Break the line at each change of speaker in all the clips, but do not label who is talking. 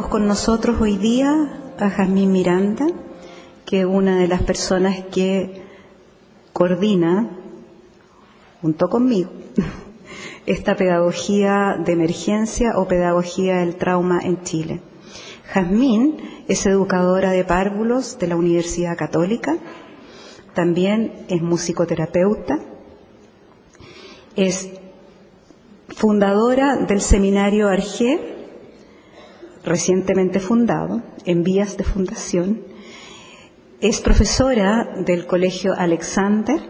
Tenemos con nosotros hoy día a Jazmín Miranda, que es una de las personas que coordina, junto conmigo, esta pedagogía de emergencia o pedagogía del trauma en Chile. Jazmín es educadora de párvulos de la Universidad Católica, también es musicoterapeuta, es fundadora del seminario Argé, recientemente fundado, en vías de fundación, es profesora del Colegio Alexander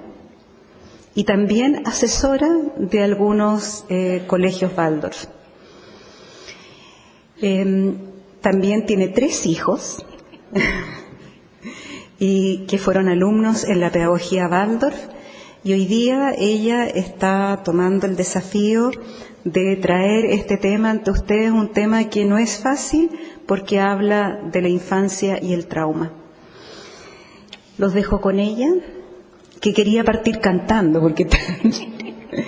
y también asesora de algunos colegios Waldorf. También tiene 3 hijos y que fueron alumnos en la pedagogía Waldorf, y hoy día ella está tomando el desafío de traer este tema ante ustedes, un tema que no es fácil porque habla de la infancia y el trauma. Los dejo con ella, que quería partir cantando, porque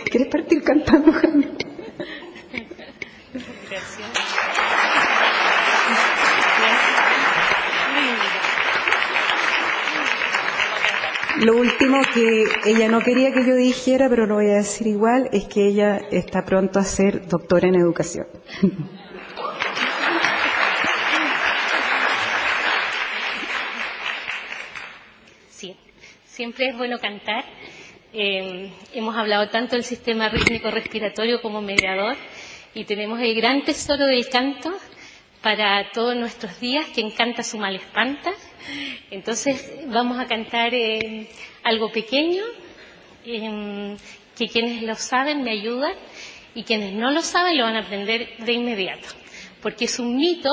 ¿quieres partir cantando, Jaime? Lo último que ella no quería que yo dijera, pero lo voy a decir igual, es que ella está pronto a ser doctora en educación.
Sí, siempre es bueno cantar. Hemos hablado tanto del sistema rítmico respiratorio como mediador, y tenemos el gran tesoro del canto para todos nuestros días. Quien canta su mal espanta. Entonces vamos a cantar algo pequeño, que quienes lo saben me ayudan y quienes no lo saben lo van a aprender de inmediato, porque es un mito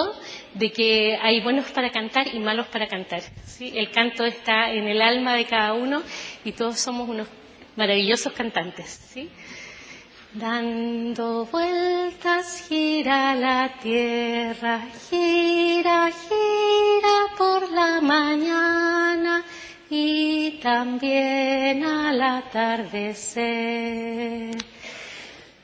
de que hay buenos para cantar y malos para cantar, ¿sí? El canto está en el alma de cada uno y todos somos unos maravillosos cantantes, ¿sí? Dando vueltas gira la tierra, gira, gira por la mañana y también al atardecer.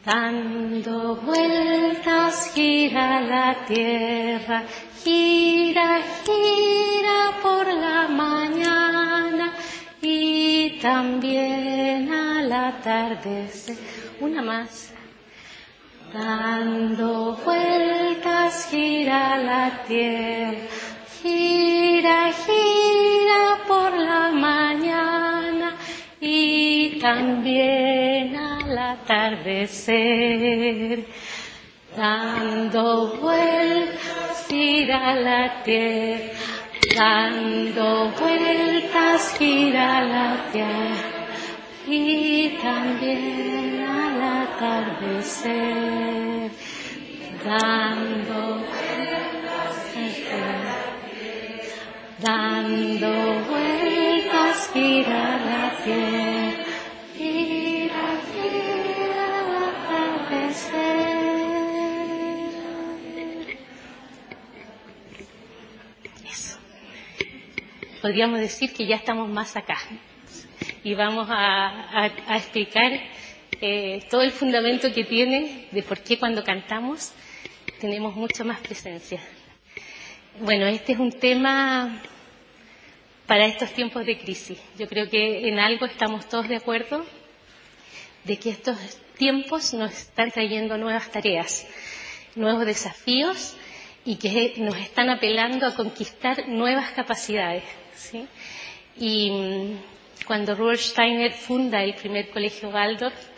Dando vueltas gira la tierra, gira, gira por la mañana y también al atardecer. Una más. Dando vueltas gira la tierra, gira, gira por la mañana y también al atardecer. Dando vueltas gira la tierra, dando vueltas gira la tierra y también al atardecer, dando vueltas gira la tierra, gira, gira al atardecer. Eso. Podríamos decir que ya estamos más acá. Y vamos a explicar todo el fundamento que tiene de por qué cuando cantamos tenemos mucha más presencia. Bueno, este es un tema para estos tiempos de crisis. Yo creo que en algo estamos todos de acuerdo, de que estos tiempos nos están trayendo nuevas tareas, nuevos desafíos, y que nos están apelando a conquistar nuevas capacidades, ¿sí? Y cuando Rudolf Steiner funda el primer colegio Waldorf,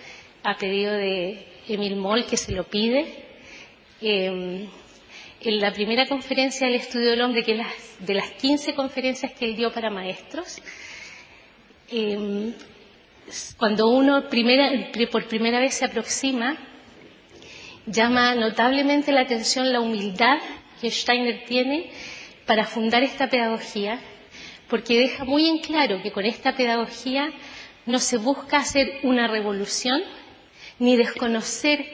a pedido de Emil Moll, que se lo pide, en la primera conferencia del Estudio del Hombre, que es de las 15 conferencias que él dio para maestros, cuando uno por primera vez se aproxima, llama notablemente la atención la humildad que Steiner tiene para fundar esta pedagogía, porque deja muy en claro que con esta pedagogía no se busca hacer una revolución ni desconocer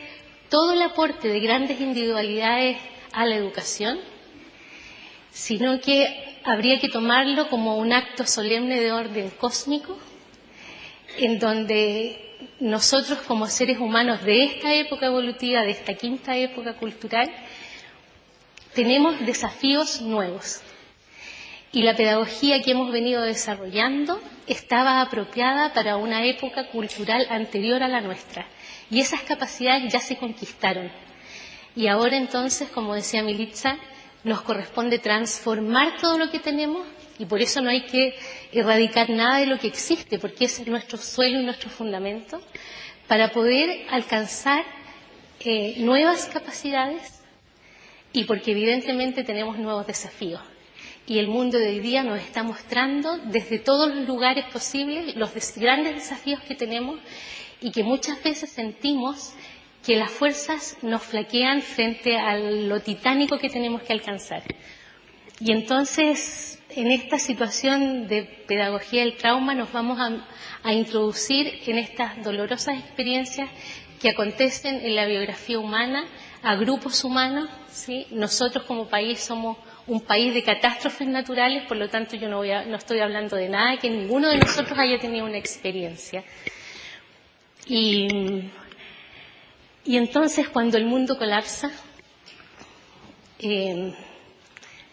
todo el aporte de grandes individualidades a la educación, sino que habría que tomarlo como un acto solemne de orden cósmico, en donde nosotros como seres humanos de esta época evolutiva, de esta quinta época cultural, tenemos desafíos nuevos. Y la pedagogía que hemos venido desarrollando estaba apropiada para una época cultural anterior a la nuestra. Y esas capacidades ya se conquistaron. Y ahora entonces, como decía Militza, nos corresponde transformar todo lo que tenemos, y por eso no hay que erradicar nada de lo que existe, porque ese es nuestro suelo y nuestro fundamento, para poder alcanzar nuevas capacidades, y porque evidentemente tenemos nuevos desafíos. Y el mundo de hoy día nos está mostrando desde todos los lugares posibles los grandes desafíos que tenemos, y que muchas veces sentimos que las fuerzas nos flaquean frente a lo titánico que tenemos que alcanzar. Y entonces, en esta situación de pedagogía del trauma, nos vamos a introducir en estas dolorosas experiencias que acontecen en la biografía humana, a grupos humanos, ¿sí? Nosotros como país somos un país de catástrofes naturales, por lo tanto yo no estoy hablando de nada que ninguno de nosotros haya tenido una experiencia. Y entonces, cuando el mundo colapsa,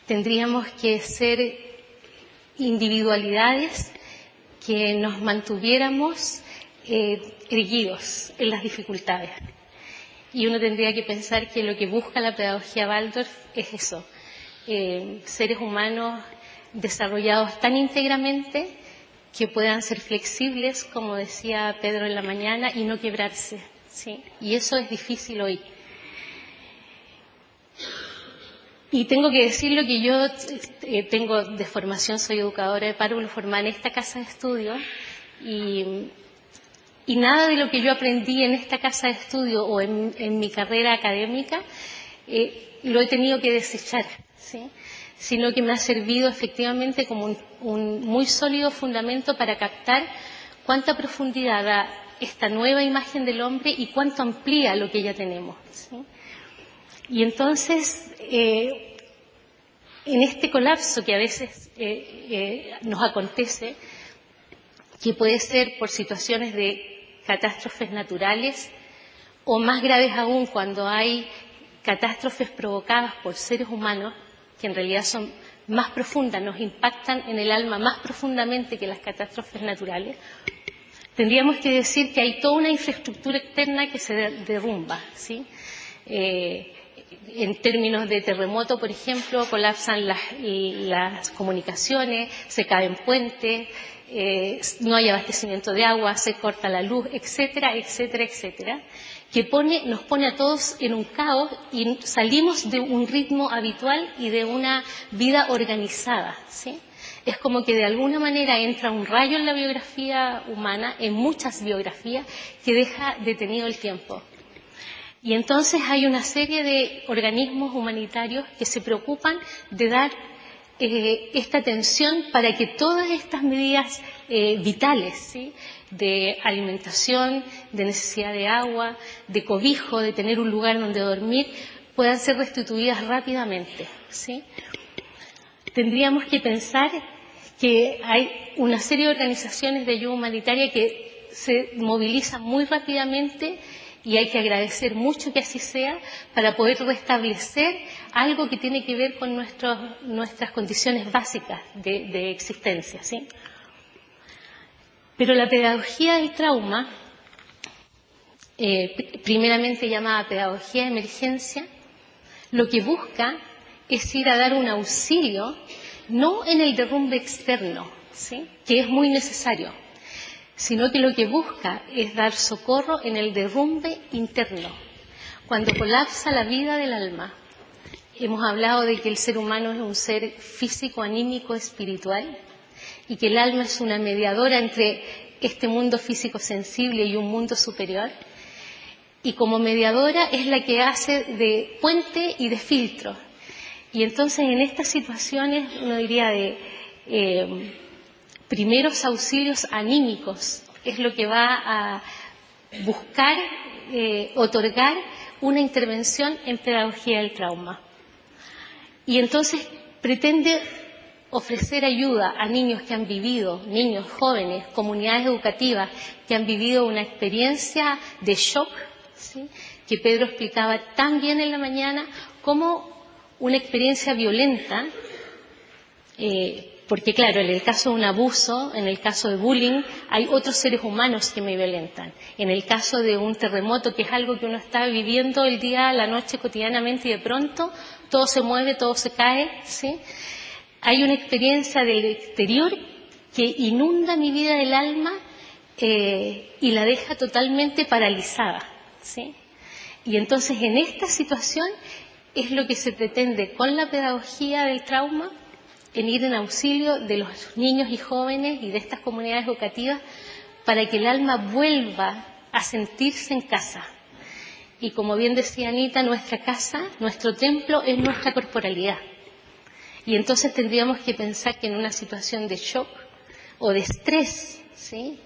tendríamos que ser individualidades que nos mantuviéramos erguidos en las dificultades. Y uno tendría que pensar que lo que busca la pedagogía Waldorf es eso, seres humanos desarrollados tan íntegramente que puedan ser flexibles, como decía Pedro en la mañana, y no quebrarse, ¿sí? Y eso es difícil hoy. Y tengo que decirlo que yo tengo de formación, soy educadora de párvulos formada en esta casa de estudio, y nada de lo que yo aprendí en esta casa de estudio o en mi carrera académica lo he tenido que desechar, ¿sí? Sino que me ha servido efectivamente como un muy sólido fundamento para captar cuánta profundidad da esta nueva imagen del hombre y cuánto amplía lo que ya tenemos, ¿sí? Y entonces, en este colapso que a veces nos acontece, que puede ser por situaciones de catástrofes naturales, o más graves aún cuando hay catástrofes provocadas por seres humanos, que en realidad son más profundas, nos impactan en el alma más profundamente que las catástrofes naturales, tendríamos que decir que hay toda una infraestructura externa que se derrumba, ¿sí? En términos de terremoto, por ejemplo, colapsan las comunicaciones, se caen puentes, no hay abastecimiento de agua, se corta la luz, etcétera, etcétera, etcétera, que nos pone a todos en un caos y salimos de un ritmo habitual y de una vida organizada, ¿sí? Es como que de alguna manera entra un rayo en la biografía humana, en muchas biografías, que deja detenido el tiempo. Y entonces hay una serie de organismos humanitarios que se preocupan de dar esta atención para que todas estas medidas vitales, ¿sí? De alimentación, de necesidad de agua, de cobijo, de tener un lugar donde dormir, puedan ser restituidas rápidamente, ¿sí? Tendríamos que pensar que hay una serie de organizaciones de ayuda humanitaria que se movilizan muy rápidamente, y hay que agradecer mucho que así sea para poder restablecer algo que tiene que ver con nuestras condiciones básicas de existencia, ¿sí? Pero la pedagogía del trauma, primeramente llamada pedagogía de emergencia, lo que busca es ir a dar un auxilio, no en el derrumbe externo, ¿sí? Que es muy necesario, sino que lo que busca es dar socorro en el derrumbe interno, cuando colapsa la vida del alma. Hemos hablado de que el ser humano es un ser físico, anímico, espiritual, y que el alma es una mediadora entre este mundo físico sensible y un mundo superior, y como mediadora es la que hace de puente y de filtro. Y entonces en estas situaciones uno diría de primeros auxilios anímicos es lo que va a buscar otorgar una intervención en pedagogía del trauma. Y entonces pretende ofrecer ayuda a niños que han vivido, niños jóvenes, comunidades educativas que han vivido una experiencia de shock, ¿sí? Que Pedro explicaba tan bien en la mañana, como una experiencia violenta, porque claro, en el caso de un abuso, en el caso de bullying, hay otros seres humanos que me violentan. En el caso de un terremoto, que es algo que uno está viviendo el día, la noche, cotidianamente, y de pronto todo se mueve, todo se cae, ¿sí? Hay una experiencia del exterior que inunda mi vida del alma y la deja totalmente paralizada, ¿sí? Y entonces en esta situación es lo que se pretende con la pedagogía del trauma, en ir en auxilio de los niños y jóvenes y de estas comunidades educativas para que el alma vuelva a sentirse en casa. Y como bien decía Anita, nuestra casa, nuestro templo es nuestra corporalidad. Y entonces tendríamos que pensar que en una situación de shock o de estrés, ¿sí?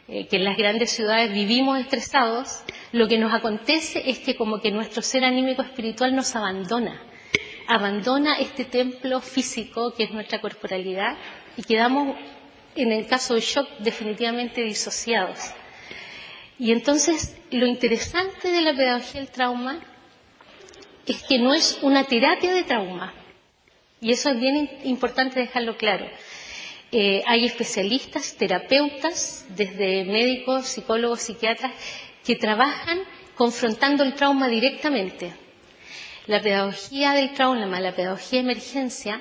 Que en las grandes ciudades vivimos estresados, lo que nos acontece es que como que nuestro ser anímico espiritual nos abandona este templo físico que es nuestra corporalidad y quedamos, en el caso del shock, definitivamente disociados. Y entonces lo interesante de la pedagogía del trauma es que no es una terapia de trauma, y eso es bien importante dejarlo claro. Hay especialistas, terapeutas, desde médicos, psicólogos, psiquiatras, que trabajan confrontando el trauma directamente. La pedagogía del trauma, la pedagogía de emergencia,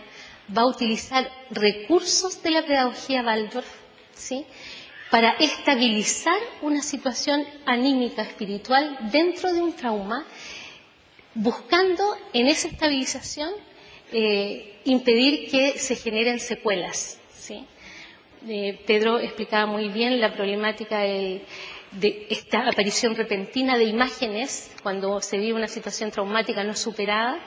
va a utilizar recursos de la pedagogía Waldorf, ¿sí?, para estabilizar una situación anímica, espiritual, dentro de un trauma, buscando en esa estabilización impedir que se generen secuelas, ¿sí? Pedro explicaba muy bien la problemática de esta aparición repentina de imágenes cuando se vive una situación traumática no superada.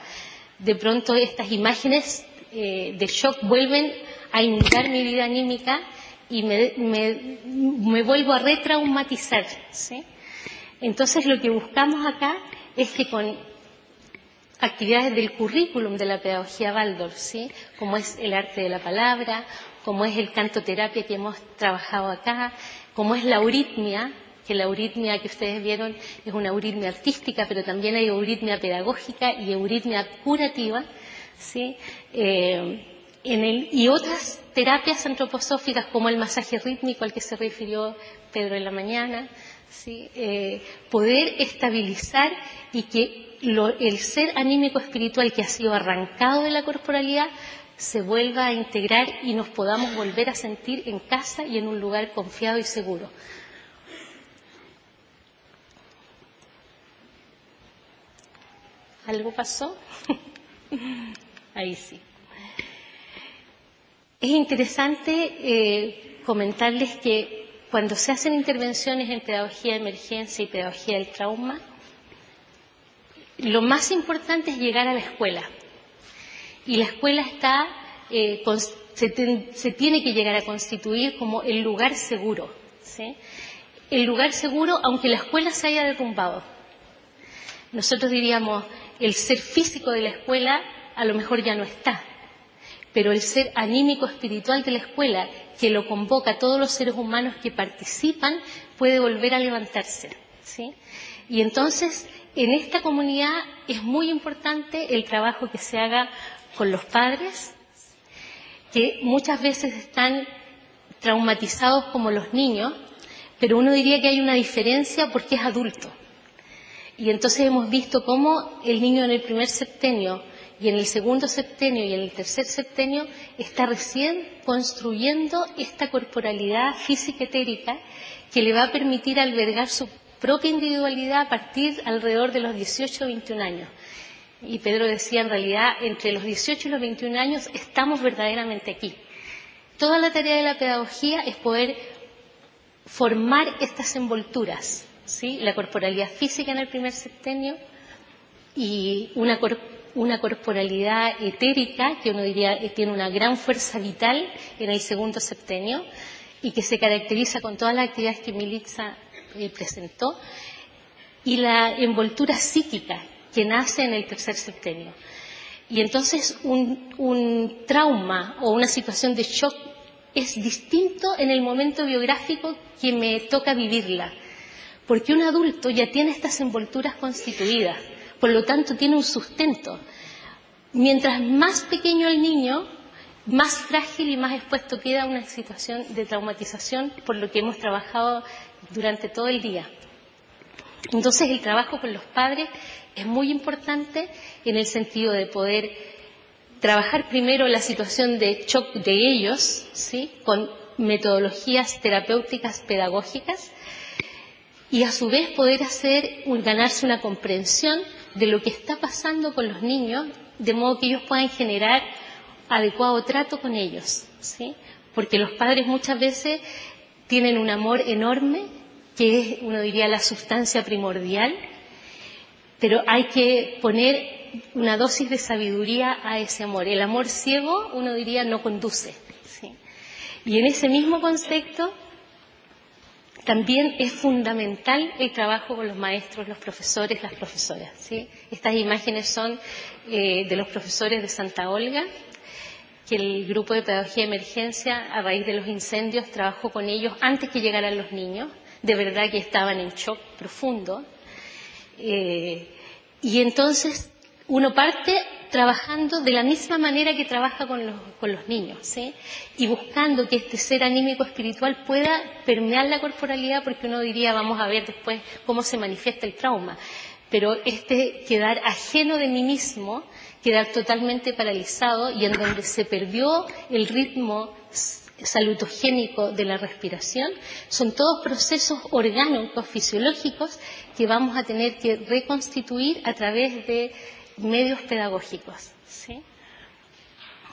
De pronto estas imágenes de shock vuelven a inundar mi vida anímica y me vuelvo a retraumatizar, ¿sí? Entonces lo que buscamos acá es que con actividades del currículum de la pedagogía Waldorf, ¿sí?, como es el arte de la palabra, como es el cantoterapia que hemos trabajado acá, como es la euritmia, que la euritmia que ustedes vieron es una euritmia artística, pero también hay euritmia pedagógica y euritmia curativa, ¿sí?, y otras terapias antroposóficas como el masaje rítmico al que se refirió Pedro en la mañana, ¿sí?, poder estabilizar y que el ser anímico espiritual que ha sido arrancado de la corporalidad se vuelva a integrar y nos podamos volver a sentir en casa y en un lugar confiado y seguro. ¿Algo pasó? Ahí sí. Es interesante comentarles que cuando se hacen intervenciones en pedagogía de emergencia y pedagogía del trauma, lo más importante es llegar a la escuela. Y la escuela se tiene que llegar a constituir como el lugar seguro, ¿sí? El lugar seguro aunque la escuela se haya derrumbado. Nosotros diríamos, el ser físico de la escuela a lo mejor ya no está, pero el ser anímico espiritual de la escuela, que lo convoca a todos los seres humanos que participan, puede volver a levantarse, ¿sí? Y entonces, en esta comunidad es muy importante el trabajo que se haga con los padres, que muchas veces están traumatizados como los niños, pero uno diría que hay una diferencia porque es adulto. Y entonces hemos visto cómo el niño en el primer septenio y en el segundo septenio y en el tercer septenio está recién construyendo esta corporalidad física etérica que le va a permitir albergar su propia individualidad a partir alrededor de los 18 o 21 años. Y Pedro decía, en realidad, entre los 18 y los 21 años estamos verdaderamente aquí. Toda la tarea de la pedagogía es poder formar estas envolturas, ¿sí? La corporalidad física en el primer septenio y una corporalidad etérica, que uno diría tiene una gran fuerza vital en el segundo septenio y que se caracteriza con todas las actividades que Milica presentó, y la envoltura psíquica que nace en el tercer septenio. Y entonces un trauma o una situación de shock es distinto en el momento biográfico que me toca vivirla, porque un adulto ya tiene estas envolturas constituidas, por lo tanto tiene un sustento. mientras más pequeño el niño, más frágil y más expuesto queda a una situación de traumatización, por lo que hemos trabajado durante todo el día. Entonces, el trabajo con los padres es muy importante en el sentido de poder trabajar primero la situación de shock de ellos, ¿sí?, con metodologías terapéuticas pedagógicas, y a su vez poder ganarse una comprensión de lo que está pasando con los niños, de modo que ellos puedan generar adecuado trato con ellos, ¿sí? Porque los padres muchas veces tienen un amor enorme, que es, uno diría, la sustancia primordial, pero hay que poner una dosis de sabiduría a ese amor. El amor ciego, uno diría, no conduce, ¿sí? Y en ese mismo concepto también es fundamental el trabajo con los maestros, los profesores, las profesoras, ¿sí? Estas imágenes son de los profesores de Santa Olga, que el grupo de pedagogía de emergencia, a raíz de los incendios, trabajó con ellos antes que llegaran los niños. De verdad que estaban en shock profundo. Y entonces uno parte trabajando de la misma manera que trabaja con los niños, ¿sí? Y buscando que este ser anímico espiritual pueda permear la corporalidad, porque uno diría, vamos a ver después cómo se manifiesta el trauma. Pero quedar ajeno de mí mismo, quedar totalmente paralizado, y en donde se perdió el ritmo salutogénico de la respiración, son todos procesos orgánicos, fisiológicos, que vamos a tener que reconstituir a través de medios pedagógicos, ¿sí?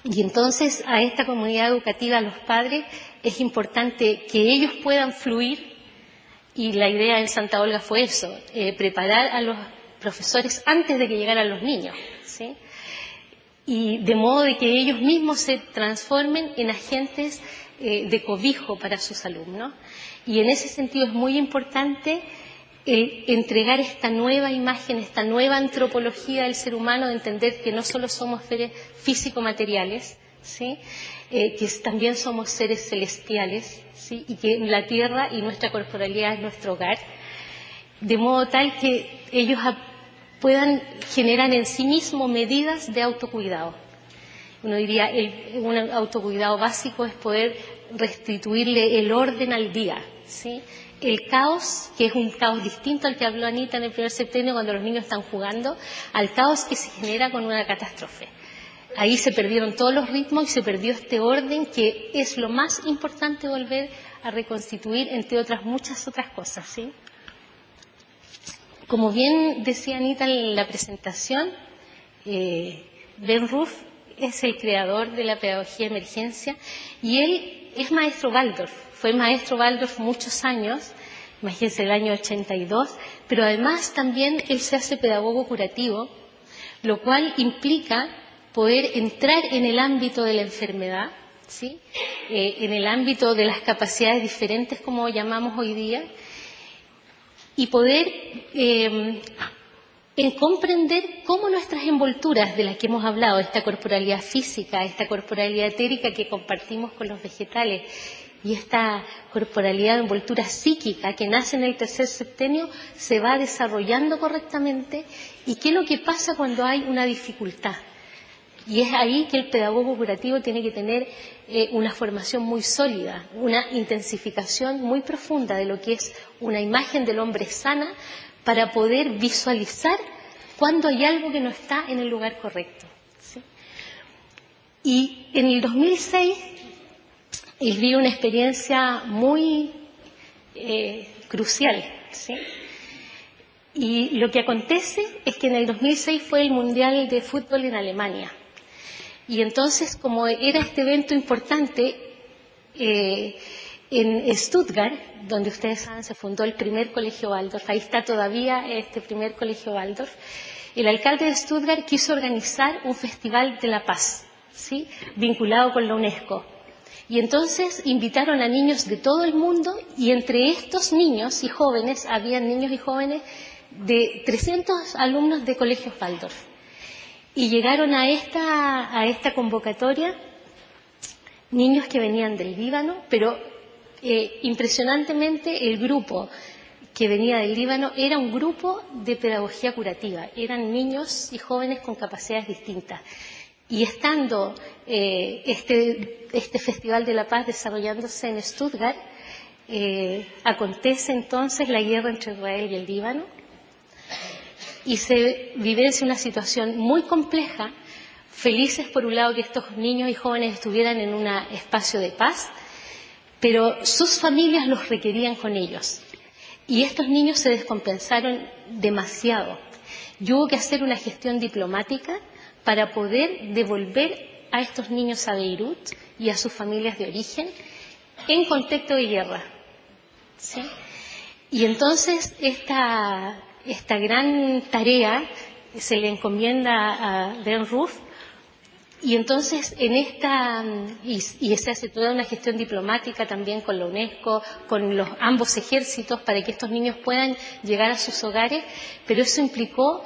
Y entonces a esta comunidad educativa, a los padres, es importante que ellos puedan fluir. Y la idea en Santa Olga fue eso, preparar a los profesores antes de que llegaran los niños, ¿sí? Y de modo de que ellos mismos se transformen en agentes de cobijo para sus alumnos. Y en ese sentido es muy importante entregar esta nueva imagen, esta nueva antropología del ser humano, de entender que no solo somos seres físico-materiales, ¿sí?, que también somos seres celestiales, ¿sí?, y que la tierra y nuestra corporalidad es nuestro hogar, de modo tal que ellos puedan generar en sí mismos medidas de autocuidado. Uno diría, un autocuidado básico es poder restituirle el orden al día, ¿sí? El caos, que es un caos distinto al que habló Anita en el primer septenio cuando los niños están jugando, al caos que se genera con una catástrofe. Ahí se perdieron todos los ritmos y se perdió este orden, que es lo más importante volver a reconstituir, entre otras muchas otras cosas, ¿sí? Como bien decía Anita en la presentación, Ben Roof es el creador de la pedagogía de emergencia, y él es maestro Waldorf. Fue maestro Waldorf muchos años, imagínense, el año 82, pero además también él se hace pedagogo curativo, lo cual implica poder entrar en el ámbito de la enfermedad, ¿sí?, en el ámbito de las capacidades diferentes, como llamamos hoy día, y poder comprender cómo nuestras envolturas, de las que hemos hablado, esta corporalidad física, esta corporalidad etérica que compartimos con los vegetales, y esta corporalidad de envoltura psíquica que nace en el tercer septenio, se va desarrollando correctamente, y qué es lo que pasa cuando hay una dificultad. Y es ahí que el pedagogo curativo tiene que tener una formación muy sólida, una intensificación muy profunda de lo que es una imagen del hombre sana, para poder visualizar cuando hay algo que no está en el lugar correcto, ¿sí? Y en el 2006 él vivió una experiencia muy crucial, ¿sí? Y lo que acontece es que en el 2006 fue el Mundial de Fútbol en Alemania. Y entonces, como era este evento importante, en Stuttgart, donde ustedes saben se fundó el primer colegio Waldorf, ahí está todavía este primer colegio Waldorf, el alcalde de Stuttgart quiso organizar un festival de la paz, ¿sí?, vinculado con la UNESCO. Y entonces invitaron a niños de todo el mundo, y entre estos niños y jóvenes, habían niños y jóvenes de 300 alumnos de colegios Waldorf. Y llegaron a esta convocatoria niños que venían del Líbano, pero impresionantemente el grupo que venía del Líbano, era un grupo de pedagogía curativa. Eran niños y jóvenes con capacidades distintas. Y estando este Festival de la Paz desarrollándose en Stuttgart, acontece entonces la guerra entre Israel y el Líbano y se vivencia una situación muy compleja. Felices por un lado que estos niños y jóvenes estuvieran en un espacio de paz, pero sus familias los requerían con ellos. Y estos niños se descompensaron demasiado. Y hubo que hacer una gestión diplomática para poder devolver a estos niños a Beirut y a sus familias de origen en contexto de guerra, ¿sí? Y entonces esta gran tarea se le encomienda a Ben Ruf. Y entonces y se hace toda una gestión diplomática también con la UNESCO, con ambos ejércitos para que estos niños puedan llegar a sus hogares, pero eso implicó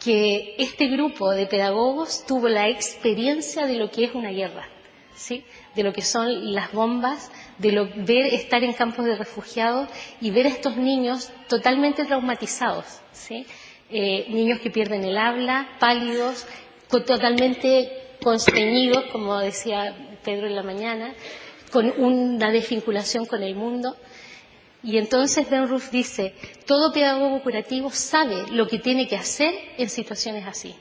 que este grupo de pedagogos tuvo la experiencia de lo que es una guerra, ¿sí? De lo que son las bombas, ver estar en campos de refugiados y ver a estos niños totalmente traumatizados, ¿sí? Niños que pierden el habla, pálidos, totalmente constreñidos, como decía Pedro en la mañana, con una desvinculación con el mundo. Y entonces Ben Ruf dice, todo pedagogo curativo sabe lo que tiene que hacer en situaciones así.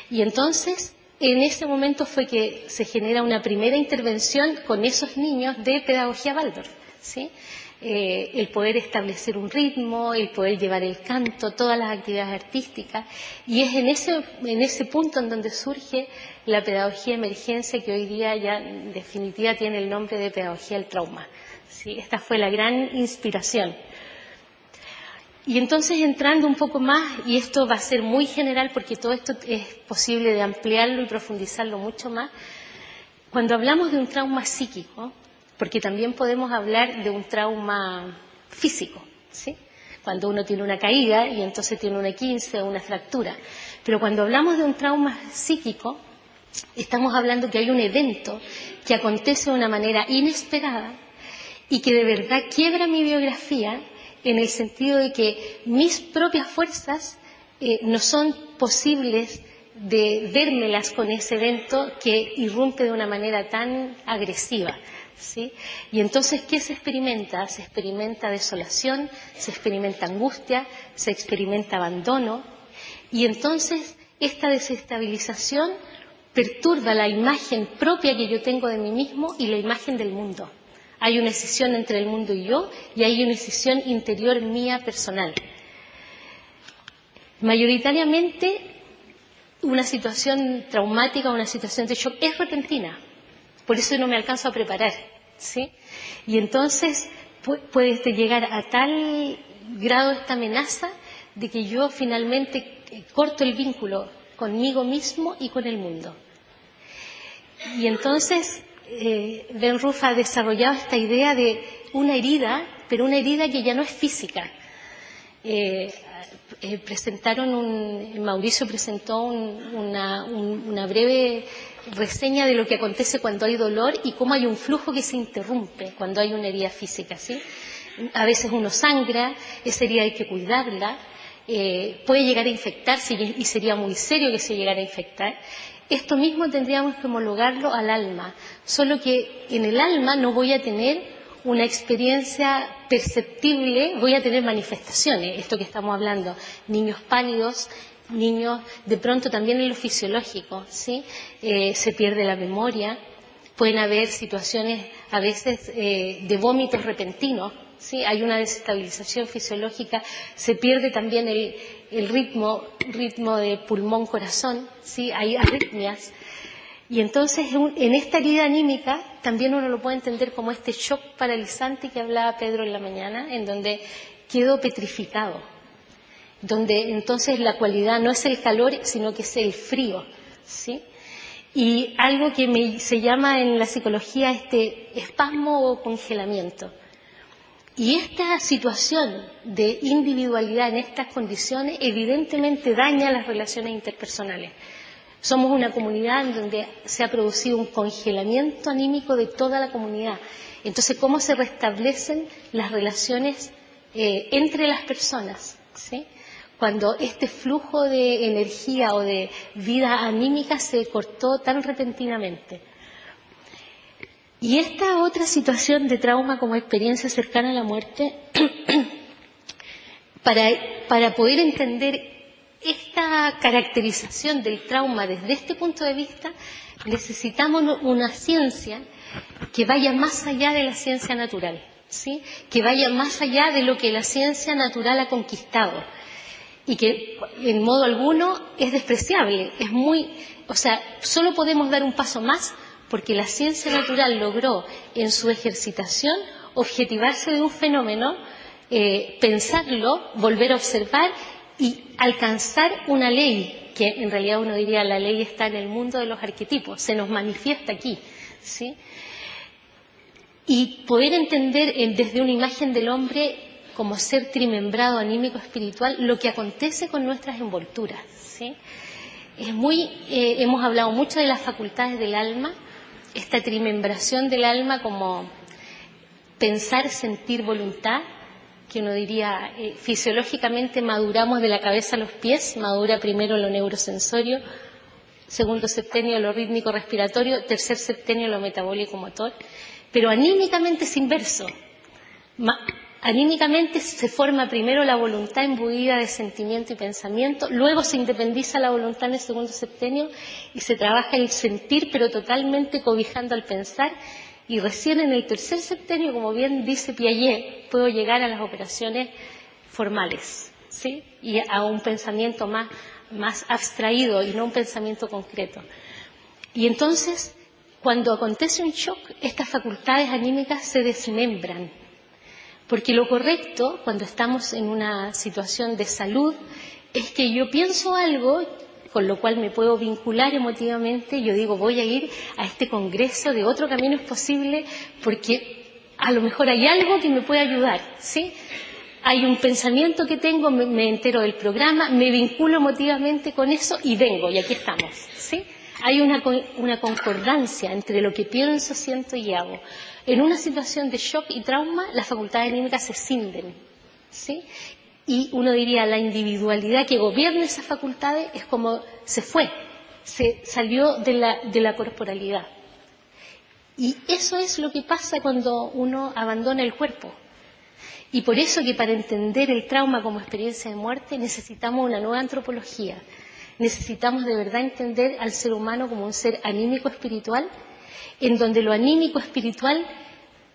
Y entonces, en ese momento fue que se genera una primera intervención con esos niños de pedagogía Waldorf, ¿sí? El poder establecer un ritmo, el poder llevar el canto, todas las actividades artísticas, y es en ese punto en donde surge la pedagogía de emergencia, que hoy día ya en definitiva tiene el nombre de pedagogía del trauma, ¿sí? Esta fue la gran inspiración. Y entonces, entrando un poco más, y esto va a ser muy general porque todo esto es posible de ampliarlo y profundizarlo mucho más, cuando hablamos de un trauma psíquico, porque también podemos hablar de un trauma físico, ¿sí? Cuando uno tiene una caída y entonces tiene una esguince o una fractura. Pero cuando hablamos de un trauma psíquico, estamos hablando que hay un evento que acontece de una manera inesperada y que de verdad quiebra mi biografía en el sentido de que mis propias fuerzas no son posibles de vérmelas con ese evento que irrumpe de una manera tan agresiva, ¿sí? Y entonces, ¿qué se experimenta? Se experimenta desolación, se experimenta angustia, se experimenta abandono, y entonces esta desestabilización perturba la imagen propia que yo tengo de mí mismo y la imagen del mundo. Hay una escisión entre el mundo y yo, y hay una escisión interior mía personal. Mayoritariamente, una situación traumática, una situación de shock es repentina. Por eso no me alcanzo a preparar, ¿sí? Y entonces puede llegar a tal grado esta amenaza de que yo finalmente corto el vínculo conmigo mismo y con el mundo. Y entonces Ben Ruf ha desarrollado esta idea de una herida, pero una herida que ya no es física. Mauricio presentó una breve reseña de lo que acontece cuando hay dolor y cómo hay un flujo que se interrumpe cuando hay una herida física, ¿sí? A veces uno sangra, esa herida hay que cuidarla, puede llegar a infectarse y sería muy serio que se llegara a infectar. Esto mismo tendríamos que homologarlo al alma, solo que en el alma no voy a tener una experiencia perceptible, voy a tener manifestaciones, esto que estamos hablando, niños pálidos, niños de pronto también en lo fisiológico, ¿sí? Se pierde la memoria, pueden haber situaciones a veces de vómitos repentinos, ¿sí? Hay una desestabilización fisiológica, se pierde también el ritmo de pulmón-corazón, ¿sí? Hay arritmias. Y entonces, en esta herida anímica, también uno lo puede entender como este shock paralizante que hablaba Pedro en la mañana, en donde quedo petrificado, donde entonces la cualidad no es el calor, sino que es el frío, ¿sí? Y algo que se llama en la psicología espasmo o congelamiento. Y esta situación de individualidad en estas condiciones evidentemente daña las relaciones interpersonales. Somos una comunidad en donde se ha producido un congelamiento anímico de toda la comunidad. Entonces, ¿cómo se restablecen las relaciones entre las personas, ¿sí? Cuando este flujo de energía o de vida anímica se cortó tan repentinamente. Y esta otra situación de trauma como experiencia cercana a la muerte, para poder entender esta caracterización del trauma desde este punto de vista, necesitamos una ciencia que vaya más allá de la ciencia natural, ¿sí? Que vaya más allá de lo que la ciencia natural ha conquistado y que en modo alguno es despreciable, solo podemos dar un paso más porque la ciencia natural logró en su ejercitación objetivarse de un fenómeno, pensarlo, volver a observar y alcanzar una ley, que en realidad uno diría la ley está en el mundo de los arquetipos, se nos manifiesta aquí, ¿sí? Y poder entender desde una imagen del hombre como ser trimembrado, anímico, espiritual, lo que acontece con nuestras envolturas, ¿sí? Hemos hablado mucho de las facultades del alma, esta trimembración del alma como pensar, sentir, voluntad, que uno diría fisiológicamente maduramos de la cabeza a los pies, madura primero lo neurosensorio, segundo septenio lo rítmico respiratorio, tercer septenio lo metabólico motor, pero anímicamente es inverso. Anímicamente se forma primero la voluntad imbuida de sentimiento y pensamiento, luego se independiza la voluntad en el segundo septenio y se trabaja el sentir, pero totalmente cobijando al pensar, y recién en el tercer septenio, como bien dice Piaget, puedo llegar a las operaciones formales, ¿sí? Y a un pensamiento más abstraído y no un pensamiento concreto. Y entonces, cuando acontece un shock, estas facultades anímicas se desmembran. Porque lo correcto, cuando estamos en una situación de salud, es que yo pienso algo con lo cual me puedo vincular emotivamente. Yo digo, voy a ir a este congreso, de Otro Camino es Posible, porque a lo mejor hay algo que me puede ayudar, ¿sí? Hay un pensamiento que tengo, me entero del programa, me vinculo emotivamente con eso y vengo, y aquí estamos, ¿sí? Hay una concordancia entre lo que pienso, siento y hago. En una situación de shock y trauma, las facultades anímicas se cinden, ¿sí? Y uno diría, la individualidad que gobierna esas facultades es como se salió de la corporalidad. Y eso es lo que pasa cuando uno abandona el cuerpo. Y por eso que para entender el trauma como experiencia de muerte necesitamos una nueva antropología. Necesitamos de verdad entender al ser humano como un ser anímico espiritual, en donde lo anímico espiritual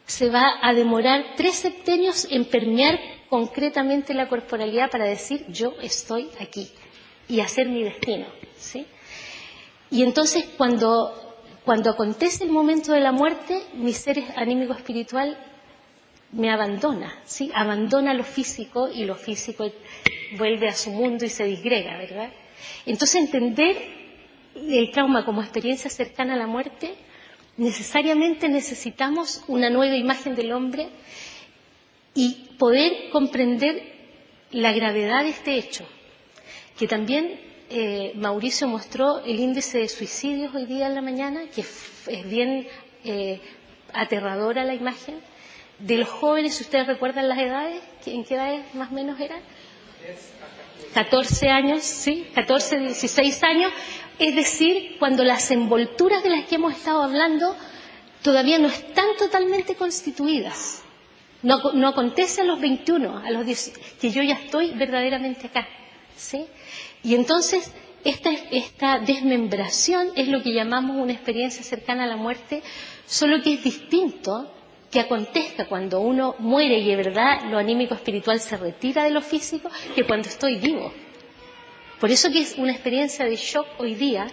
se va a demorar 3 septenios en permear concretamente la corporalidad para decir yo estoy aquí y hacer mi destino, ¿sí? Y entonces cuando acontece el momento de la muerte, mi ser anímico espiritual me abandona, ¿sí? Abandona lo físico y lo físico vuelve a su mundo y se disgrega, ¿verdad? Entonces entender el trauma como experiencia cercana a la muerte, necesariamente necesitamos una nueva imagen del hombre y poder comprender la gravedad de este hecho, que también Mauricio mostró el índice de suicidios hoy día en la mañana, que es bien aterradora la imagen, de los jóvenes, si ustedes recuerdan las edades, ¿en qué edades más o menos eran? 14 años, ¿sí? 14, 16 años, es decir, cuando las envolturas de las que hemos estado hablando todavía no están totalmente constituidas. No acontece a los 21, a los 10, que yo ya estoy verdaderamente acá, ¿sí? Y entonces esta desmembración es lo que llamamos una experiencia cercana a la muerte, solo que es distinto que acontezca cuando uno muere y de verdad lo anímico espiritual se retira de lo físico, que cuando estoy vivo. Por eso que es una experiencia de shock hoy día,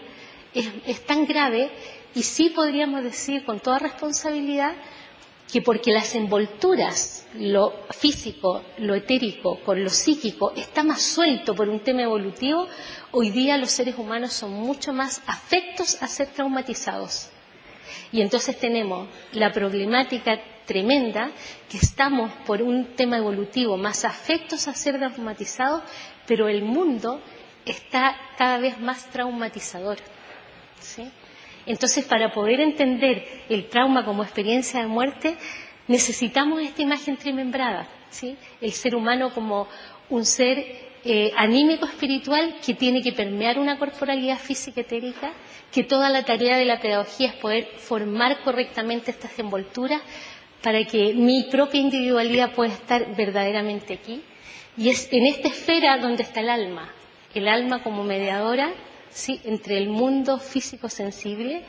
es tan grave, y sí podríamos decir con toda responsabilidad que porque las envolturas, lo físico, lo etérico, con lo psíquico, está más suelto por un tema evolutivo, hoy día los seres humanos son mucho más afectos a ser traumatizados. Y entonces tenemos la problemática tremenda que estamos por un tema evolutivo más afectos a ser traumatizados, pero el mundo está cada vez más traumatizador, ¿sí? Entonces, para poder entender el trauma como experiencia de muerte, necesitamos esta imagen trimembrada. ¿sí? El ser humano como un ser anímico espiritual que tiene que permear una corporalidad física etérica, que toda la tarea de la pedagogía es poder formar correctamente estas envolturas para que mi propia individualidad pueda estar verdaderamente aquí. Y es en esta esfera donde está el alma como mediadora, ¿sí? Entre el mundo físico sensible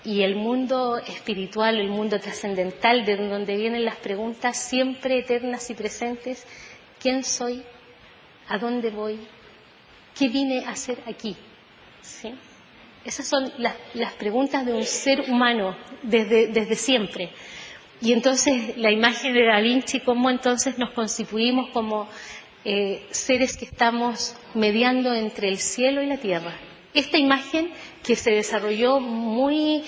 y el mundo espiritual, el mundo trascendental, de donde vienen las preguntas siempre eternas y presentes: ¿quién soy? ¿A dónde voy? ¿Qué vine a hacer aquí? ¿Sí? Esas son las preguntas de un ser humano desde siempre. Y entonces la imagen de Da Vinci, cómo entonces nos constituimos como seres que estamos mediando entre el cielo y la tierra. Esta imagen que se desarrolló muy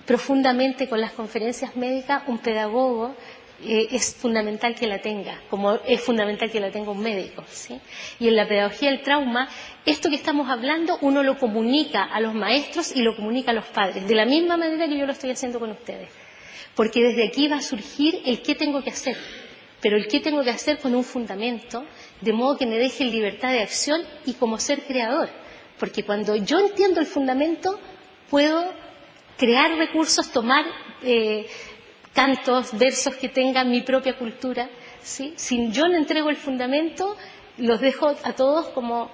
profundamente con las conferencias médicas, un pedagogo es fundamental que la tenga, como es fundamental que la tenga un médico, ¿sí? Y en la pedagogía del trauma, esto que estamos hablando, uno lo comunica a los maestros y lo comunica a los padres, de la misma manera que yo lo estoy haciendo con ustedes. Porque desde aquí va a surgir el qué tengo que hacer, pero el qué tengo que hacer con un fundamento, de modo que me deje libertad de acción y como ser creador. Porque cuando yo entiendo el fundamento, puedo crear recursos, tomar cantos, versos que tengan mi propia cultura, ¿sí? Si yo no entrego el fundamento, los dejo a todos como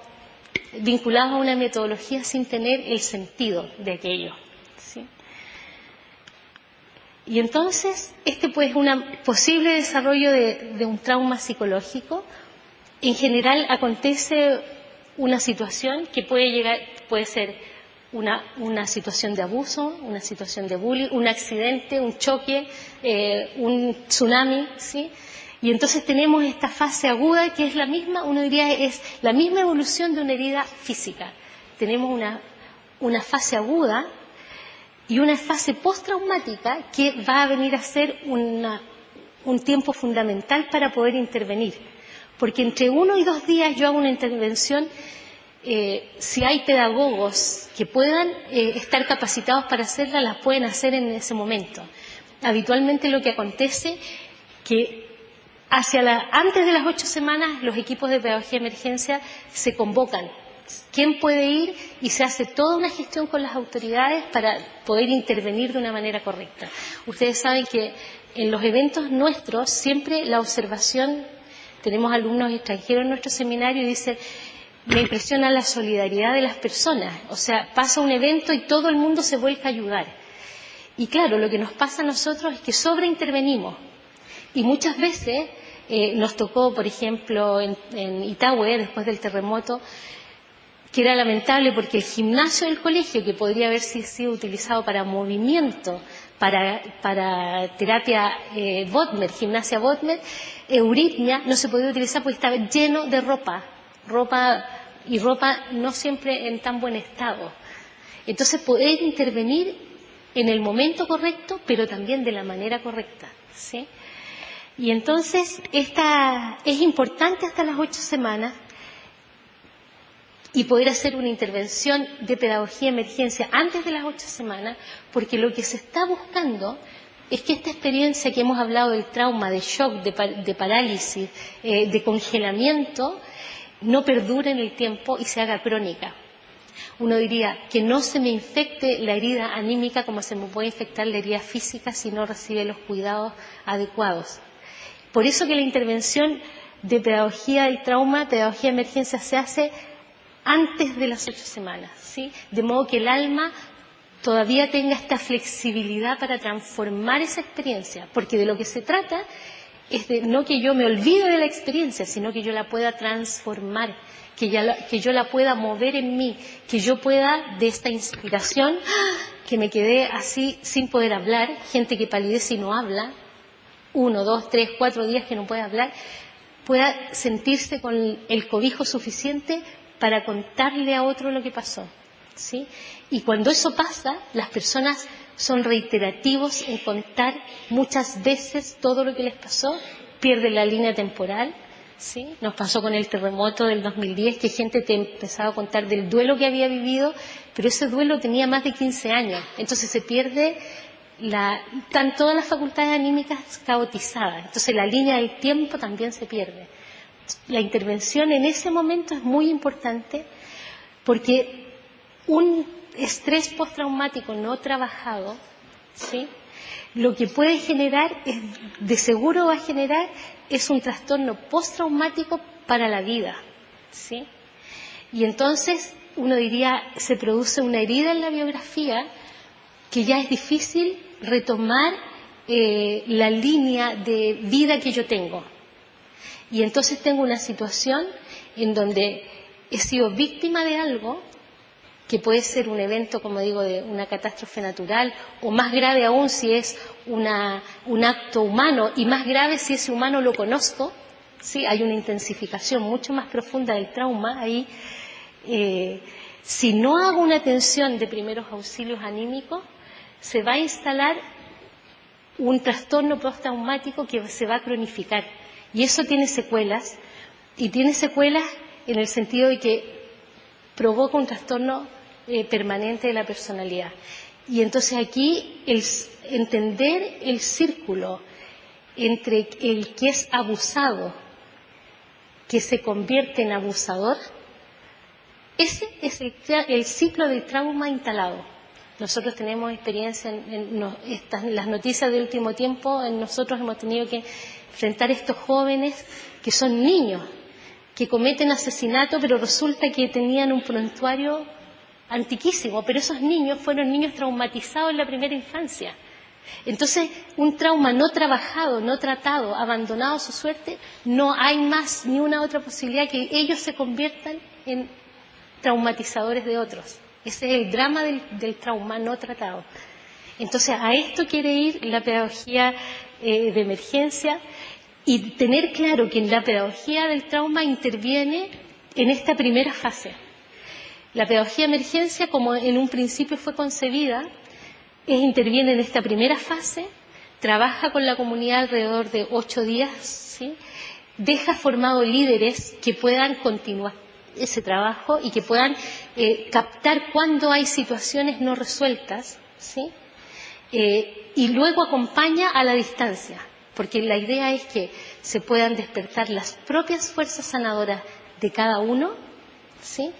vinculados a una metodología sin tener el sentido de aquello, ¿sí? Y entonces, pues es un posible desarrollo de un trauma psicológico. En general acontece una situación que puede ser una situación de abuso, una situación de bullying, un accidente, un choque, un tsunami, ¿sí? Y entonces tenemos esta fase aguda que es la misma, uno diría, es la misma evolución de una herida física. Tenemos una fase aguda y una fase postraumática que va a venir a ser un tiempo fundamental para poder intervenir. Porque entre 1 y 2 días yo hago una intervención. Si hay pedagogos que puedan estar capacitados para hacerla, las pueden hacer en ese momento. Habitualmente lo que acontece que antes de las 8 semanas los equipos de pedagogía de emergencia se convocan. ¿Quién puede ir? Y se hace toda una gestión con las autoridades para poder intervenir de una manera correcta. Ustedes saben que en los eventos nuestros siempre la observación, tenemos alumnos extranjeros en nuestro seminario y dicen: me impresiona la solidaridad de las personas. O sea, pasa un evento y todo el mundo se vuelca a ayudar. Y claro, lo que nos pasa a nosotros es que sobreintervenimos. Y muchas veces nos tocó, por ejemplo, en Itahue, después del terremoto, que era lamentable porque el gimnasio del colegio, que podría haber sido utilizado para movimiento, para terapia Bodmer, gimnasia Bodmer, euritmia, no se podía utilizar porque estaba lleno de ropa no siempre en tan buen estado. Entonces poder intervenir en el momento correcto, pero también de la manera correcta, ¿sí? Y entonces es importante hasta las 8 semanas y poder hacer una intervención de pedagogía de emergencia antes de las 8 semanas, porque lo que se está buscando es que esta experiencia que hemos hablado del trauma, de shock, de parálisis, de congelamiento, no perdure en el tiempo y se haga crónica. Uno diría que no se me infecte la herida anímica como se me puede infectar la herida física si no recibe los cuidados adecuados. Por eso que la intervención de pedagogía del trauma, pedagogía de emergencia, se hace antes de las 8 semanas, ¿sí? De modo que el alma todavía tenga esta flexibilidad para transformar esa experiencia, porque de lo que se trata es de no que yo me olvide de la experiencia, sino que yo la pueda transformar, que yo la pueda mover en mí, que yo pueda, de esta inspiración, que me quedé así sin poder hablar, gente que palidece y no habla, 1, 2, 3, 4 días que no puede hablar, pueda sentirse con el cobijo suficiente para contarle a otro lo que pasó, ¿sí? Y cuando eso pasa, las personas son reiterativos en contar muchas veces todo lo que les pasó, pierden la línea temporal, ¿sí? Nos pasó con el terremoto del 2010, que gente te empezaba a contar del duelo que había vivido, pero ese duelo tenía más de 15 años, entonces se pierde están todas las facultades anímicas caotizadas. Entonces la línea del tiempo también se pierde. La intervención en ese momento es muy importante porque un estrés postraumático no trabajado, ¿sí?, lo que puede generar, de seguro va a generar, es un trastorno postraumático para la vida, ¿sí? Y entonces uno diría, se produce una herida en la biografía que ya es difícil retomar la línea de vida que yo tengo. Y entonces tengo una situación en donde he sido víctima de algo que puede ser un evento, como digo, de una catástrofe natural, o más grave aún si es un acto humano, y más grave si ese humano lo conozco, ¿sí? Hay una intensificación mucho más profunda del trauma ahí. Si no hago una atención de primeros auxilios anímicos, se va a instalar un trastorno postraumático que se va a cronificar. Y eso tiene secuelas, y tiene secuelas en el sentido de que provoca un trastorno permanente de la personalidad. Y entonces aquí entender el círculo entre el que es abusado, que se convierte en abusador, ese es el ciclo del trauma instalado. Nosotros tenemos experiencia en las noticias del último tiempo, nosotros hemos tenido que enfrentar a estos jóvenes que son niños, que cometen asesinato, pero resulta que tenían un prontuario antiquísimo, pero esos niños fueron niños traumatizados en la primera infancia. Entonces, un trauma no trabajado, no tratado, abandonado a su suerte, no hay más ni una otra posibilidad que ellos se conviertan en traumatizadores de otros. Ese es el drama del trauma no tratado. Entonces, a esto quiere ir la pedagogía de emergencia, y tener claro que en la pedagogía del trauma interviene en esta primera fase. La pedagogía de emergencia, como en un principio fue concebida, interviene en esta primera fase, trabaja con la comunidad alrededor de 8 días, ¿sí?, deja formados líderes que puedan continuar ese trabajo y que puedan captar cuando hay situaciones no resueltas, ¿sí?, y luego acompaña a la distancia, porque la idea es que se puedan despertar las propias fuerzas sanadoras de cada uno, ¿sí?,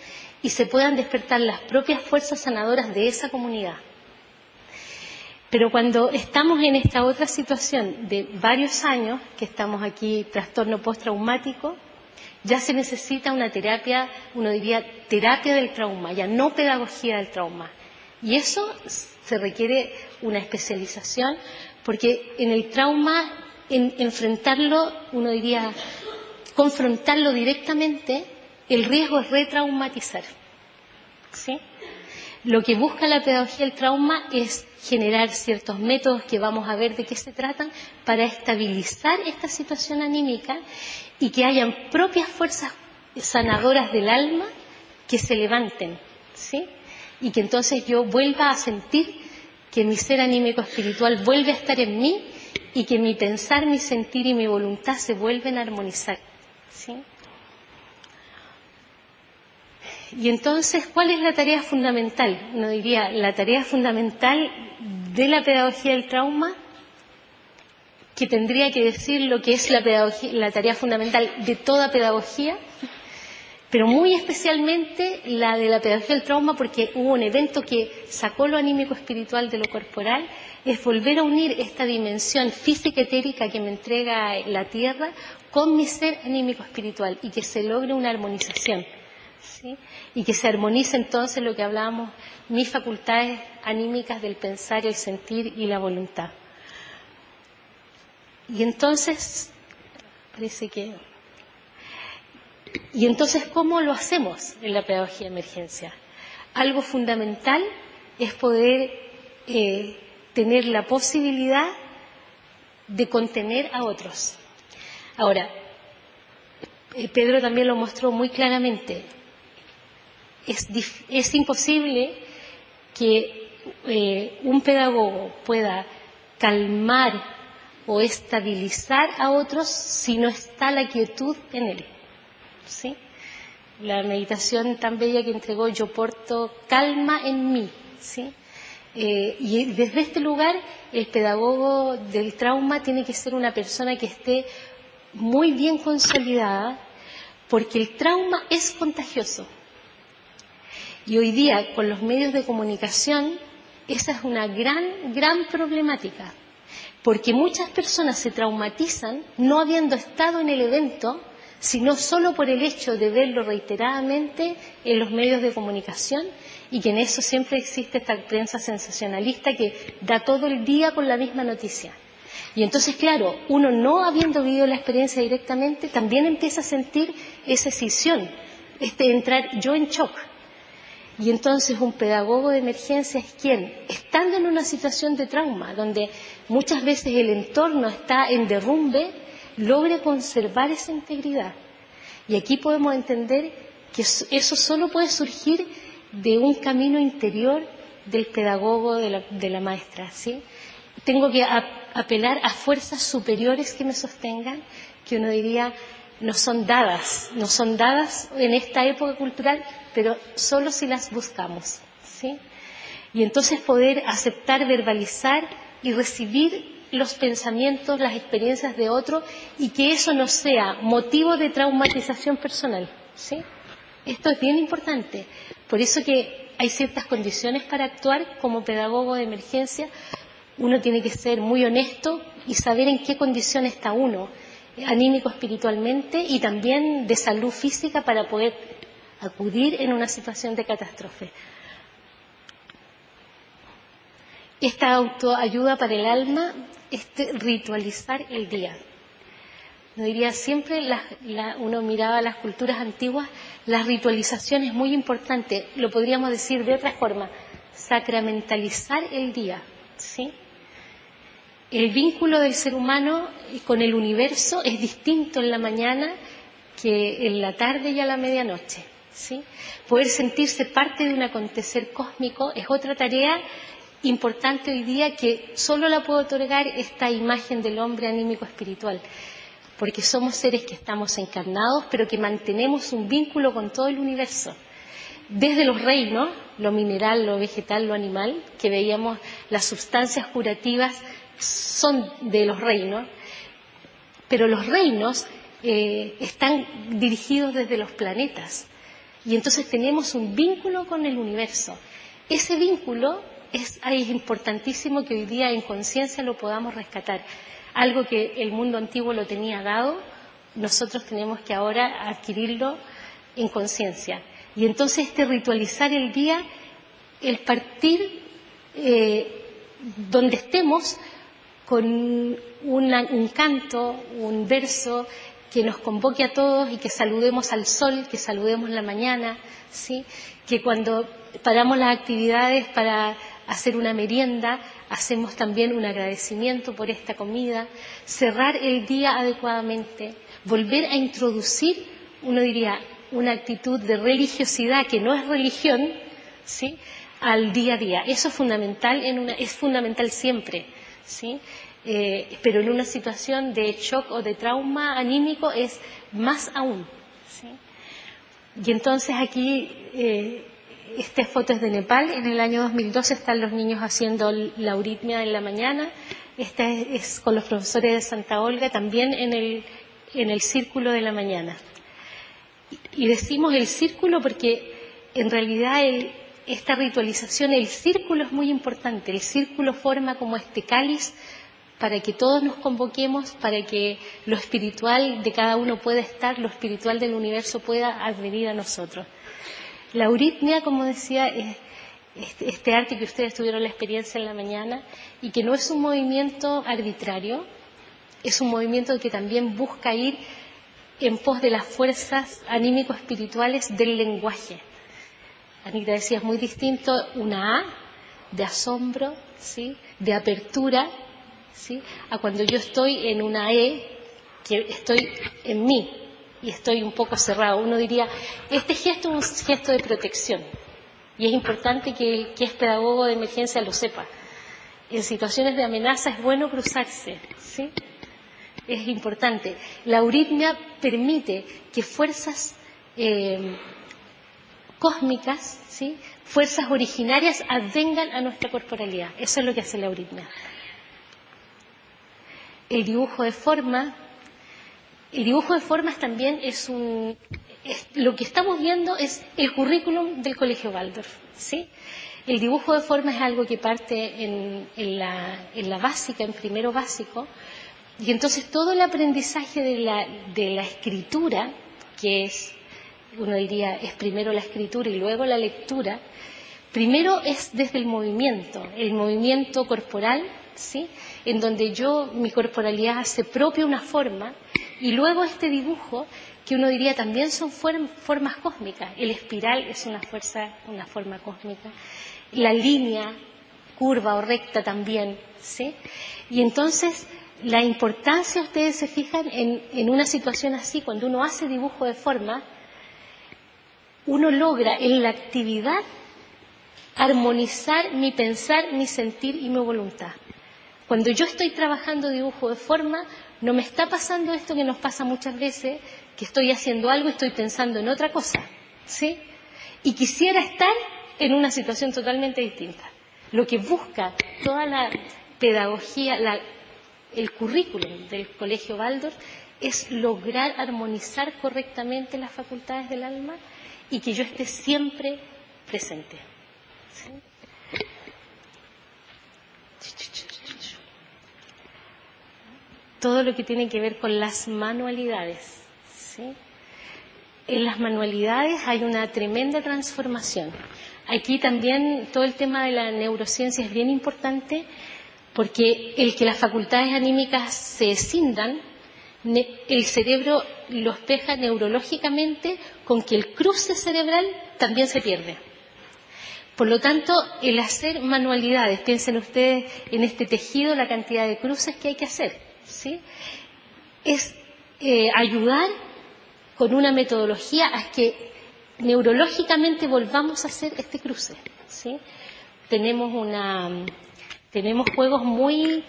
y se puedan despertar las propias fuerzas sanadoras de esa comunidad. Pero cuando estamos en esta otra situación de varios años, que estamos aquí, trastorno postraumático, ya se necesita una terapia, uno diría terapia del trauma, ya no pedagogía del trauma. Y eso se requiere una especialización, porque en el trauma, enfrentarlo, uno diría, confrontarlo directamente, el riesgo es retraumatizar, ¿sí? Lo que busca la pedagogía del trauma es generar ciertos métodos que vamos a ver de qué se tratan para estabilizar esta situación anímica y que hayan propias fuerzas sanadoras del alma que se levanten, ¿sí?, y que entonces yo vuelva a sentir que mi ser anímico espiritual vuelve a estar en mí y que mi pensar, mi sentir y mi voluntad se vuelven a armonizar, ¿sí? Y entonces, ¿cuál es la tarea fundamental? Uno diría, la tarea fundamental de la pedagogía del trauma, que tendría que decir lo que es la tarea fundamental de toda pedagogía, pero muy especialmente la de la pedagogía del trauma, porque hubo un evento que sacó lo anímico espiritual de lo corporal, es volver a unir esta dimensión física etérica que me entrega la tierra con mi ser anímico espiritual y que se logre una armonización, ¿sí?, y que se armonice entonces lo que hablábamos, mis facultades anímicas del pensar, el sentir y la voluntad. Y entonces, ¿cómo lo hacemos en la pedagogía de emergencia? Algo fundamental es poder tener la posibilidad de contener a otros. Ahora, Pedro también lo mostró muy claramente. Es imposible que un pedagogo pueda calmar o estabilizar a otros si no está la quietud en él, ¿sí? La meditación tan bella que entregó Yo porto calma en mí, ¿sí? Y desde este lugar, el pedagogo del trauma tiene que ser una persona que esté muy bien consolidada, porque el trauma es contagioso. Y hoy día, con los medios de comunicación, esa es una gran problemática, porque muchas personas se traumatizan no habiendo estado en el evento, sino solo por el hecho de verlo reiteradamente en los medios de comunicación, y que en eso siempre existe esta prensa sensacionalista que da todo el día con la misma noticia. Y entonces, claro, uno no habiendo vivido la experiencia directamente, también empieza a sentir esa escisión, entrar yo en shock. Y entonces un pedagogo de emergencia es quien, estando en una situación de trauma, donde muchas veces el entorno está en derrumbe, logre conservar esa integridad. Y aquí podemos entender que eso solo puede surgir de un camino interior del pedagogo, de la maestra, ¿sí? Tengo que apelar a fuerzas superiores que me sostengan, que uno diría no son dadas en esta época cultural, pero solo si las buscamos, ¿sí? Y entonces poder aceptar, verbalizar y recibir los pensamientos, las experiencias de otro, y que eso no sea motivo de traumatización personal, ¿sí? Esto es bien importante. Por eso que hay ciertas condiciones para actuar como pedagogo de emergencia. Uno tiene que ser muy honesto y saber en qué condición está uno, anímico, espiritualmente, y también de salud física, para poder acudir en una situación de catástrofe. Esta autoayuda para el alma es ritualizar el día. No diría siempre, uno miraba las culturas antiguas, la ritualización es muy importante. Lo podríamos decir de otra forma, sacramentalizar el día, ¿sí? El vínculo del ser humano con el universo es distinto en la mañana que en la tarde y a la medianoche, ¿sí? Poder sentirse parte de un acontecer cósmico es otra tarea importante hoy día, que solo la puede otorgar esta imagen del hombre anímico espiritual, porque somos seres que estamos encarnados, pero que mantenemos un vínculo con todo el universo. Desde los reinos, lo mineral, lo vegetal, lo animal, que veíamos, las sustancias curativas son de los reinos, pero los reinos están dirigidos desde los planetas, y entonces tenemos un vínculo con el universo. Ese vínculo es importantísimo que hoy día en conciencia lo podamos rescatar. Algo que el mundo antiguo lo tenía dado, nosotros tenemos que ahora adquirirlo en conciencia. Y entonces ritualizar el día, el partir donde estemos con un canto, un verso que nos convoque a todos, y que saludemos al sol, que saludemos la mañana, ¿sí? Que cuando paramos las actividades para hacer una merienda, hacemos también un agradecimiento por esta comida, cerrar el día adecuadamente, volver a introducir, uno diría, una actitud de religiosidad que no es religión, ¿sí?, al día a día. Eso es fundamental, es fundamental siempre, ¿sí? Pero en una situación de shock o de trauma anímico es más aún, ¿sí? Y entonces aquí, esta foto es de Nepal. En el año 2012 están los niños haciendo la euritmia en la mañana. Esta es con los profesores de Santa Olga, también en el círculo de la mañana. Y decimos el círculo porque en realidad esta ritualización, el círculo es muy importante. El círculo forma como este cáliz para que todos nos convoquemos, para que lo espiritual de cada uno pueda estar, lo espiritual del universo pueda advenir a nosotros. La euritmia, como decía, es este arte que ustedes tuvieron la experiencia en la mañana, y que no es un movimiento arbitrario, es un movimiento que también busca ir en pos de las fuerzas anímico-espirituales del lenguaje. Anita decía, es muy distinto una A de asombro, ¿sí?, de apertura, ¿sí?, a cuando yo estoy en una E, que estoy en mí y estoy un poco cerrado. Uno diría, este gesto es un gesto de protección, y es importante que el que es pedagogo de emergencia lo sepa. En situaciones de amenaza es bueno cruzarse, ¿sí? Es importante. La euritmia permite que fuerzas cósmicas, ¿sí? Fuerzas originarias advengan a nuestra corporalidad. Eso es lo que hace la euritmia. El dibujo de formas también lo que estamos viendo es el currículum del Colegio Waldorf, ¿sí? El dibujo de formas es algo que parte en la básica, en primero básico, y entonces todo el aprendizaje de la escritura, que es, uno diría, es primero la escritura y luego la lectura, primero es desde el movimiento corporal, ¿sí? En donde mi corporalidad hace propia una forma, y luego este dibujo, que uno diría también son formas cósmicas. El espiral es una forma cósmica. La línea curva o recta también, ¿sí? Y entonces la importancia, ustedes se fijan, en una situación así, cuando uno hace dibujo de forma, uno logra en la actividad armonizar mi pensar, mi sentir y mi voluntad. Cuando yo estoy trabajando dibujo de forma, no me está pasando esto que nos pasa muchas veces, que estoy haciendo algo y estoy pensando en otra cosa, ¿sí? Y quisiera estar en una situación totalmente distinta. Lo que busca toda la pedagogía, el currículum del Colegio Waldorf es lograr armonizar correctamente las facultades del alma y que yo esté siempre presente, ¿sí? Todo lo que tiene que ver con las manualidades, ¿sí? En las manualidades hay una tremenda transformación. Aquí también todo el tema de la neurociencia es bien importante, porque el que las facultades anímicas se escindan, el cerebro lo espeja neurológicamente con que el cruce cerebral también se pierde. Por lo tanto, el hacer manualidades, piensen ustedes en este tejido, la cantidad de cruces que hay que hacer, ¿sí? Es ayudar con una metodología a que neurológicamente volvamos a hacer este cruce, ¿sí? Tenemos juegos muy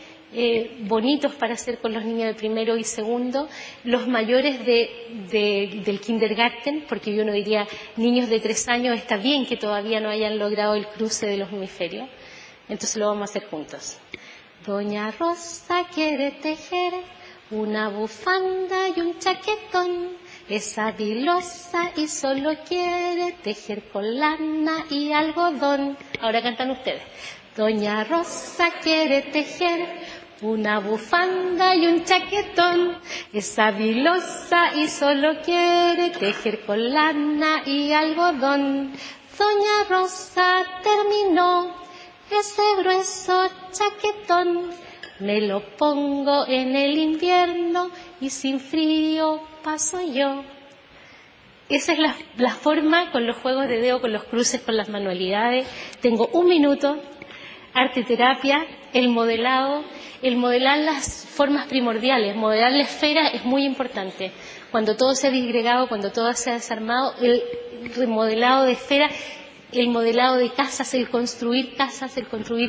bonitos para hacer con los niños de primero y segundo, los mayores del kindergarten, porque yo no diría niños de 3 años, está bien que todavía no hayan logrado el cruce de los hemisferios, entonces lo vamos a hacer juntos. Doña Rosa quiere tejer una bufanda y un chaquetón, es habilosa y solo quiere tejer con lana y algodón. Ahora cantan ustedes. Doña Rosa quiere tejer una bufanda y un chaquetón, es habilosa y solo quiere tejer con lana y algodón. Doña Rosa terminó ese grueso chaquetón, me lo pongo en el invierno y sin frío paso yo. Esa es la forma con los juegos de dedo, con los cruces, con las manualidades. Tengo 1 minuto. Arte terapia, el modelar las formas primordiales, modelar la esfera es muy importante. Cuando todo se ha disgregado, cuando todo se ha desarmado, el remodelado de esfera, el modelado de casas, el construir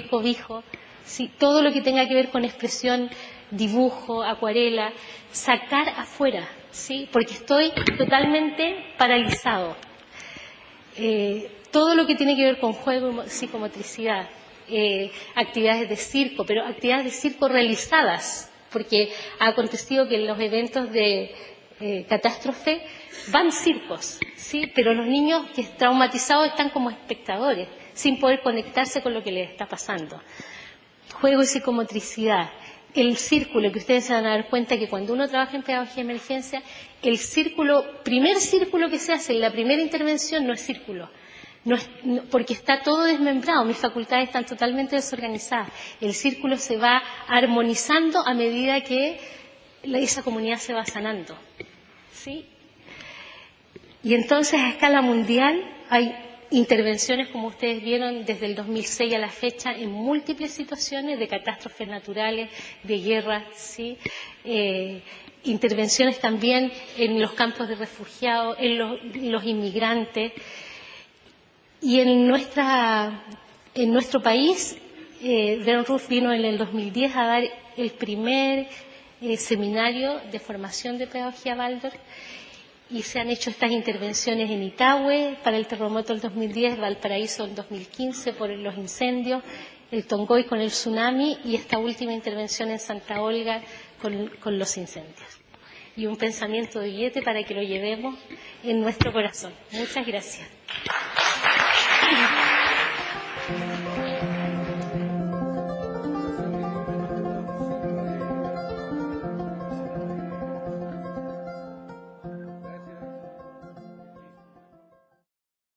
cobijo, ¿sí? Todo lo que tenga que ver con expresión, dibujo, acuarela, sacar afuera, ¿sí? Porque estoy totalmente paralizado. Todo lo que tiene que ver con juego, psicomotricidad, actividades de circo, pero actividades de circo realizadas, porque ha acontecido que en los eventos de catástrofe van circos, ¿sí? Pero los niños que traumatizados están como espectadores, sin poder conectarse con lo que les está pasando. Juego y psicomotricidad. El círculo, que ustedes se van a dar cuenta que cuando uno trabaja en pedagogía de emergencia, primer círculo que se hace en la primera intervención no es círculo. Porque está todo desmembrado, mis facultades están totalmente desorganizadas. El círculo se va armonizando a medida que esa comunidad se va sanando, ¿sí? Y entonces a escala mundial hay intervenciones, como ustedes vieron, desde el 2006 a la fecha, en múltiples situaciones de catástrofes naturales, de guerra, ¿sí? Intervenciones también en los campos de refugiados, en los inmigrantes. Y en nuestro país, Bern Ruth vino en el 2010 a dar el primer seminario de formación de pedagogía Waldorf, y se han hecho estas intervenciones en Itahue para el terremoto del 2010, Valparaíso del 2015 por los incendios, el Tongoy con el tsunami y esta última intervención en Santa Olga con los incendios. Y un pensamiento de billete para que lo llevemos en nuestro corazón. Muchas gracias.